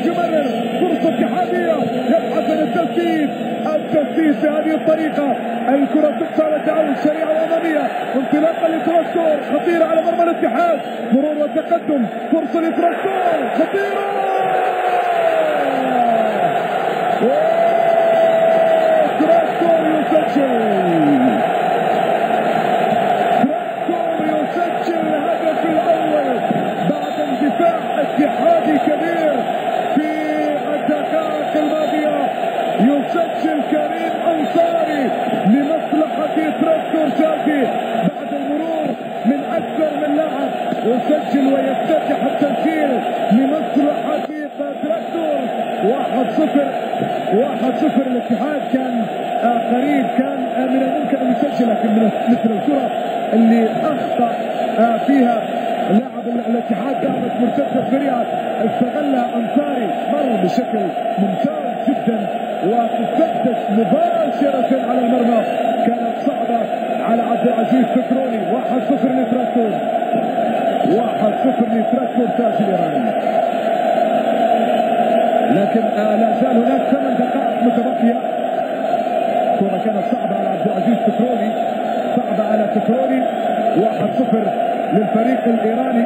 يمرر فرصة اتحادية يبحث عن التسديد بهذه الطريقة. الكرة تقطع وتعود سريعة وأمامية انطلاقا لتراكتور خطيرة على مرمى الاتحاد. مرور وتقدم فرصة لتراكتور خطيرة تراكتور يسجل الهدف الأول بعد اندفاع اتحادي كبير في الدقائق الماضية. يسجل كريم أنصاري لمصلحة تراكتور شافي بعد المرور من أكثر من لاعب، يسجل ويفتتح التسجيل لمصلحة تراكتور. 1-0 الاتحاد كان قريب، كان من الممكن أن يسجل، لكن مثل الكرة اللي أخطأ فيها لاعب الاتحاد كانت مرتدة سريعة استغلها أنصاري، مر بشكل ممتاز جدا وتسدد مباشرة على المرمى. كانت صعبة على عبد العزيز فكروني. 1-0 لتراكتور، 1-0 لتراكتور تاج الإيراني. لكن لا زال هناك 8 دقائق متبقية. كرة كانت صعبة على عبد العزيز فكروني، صعبة على فكروني. 1-0 للفريق الإيراني.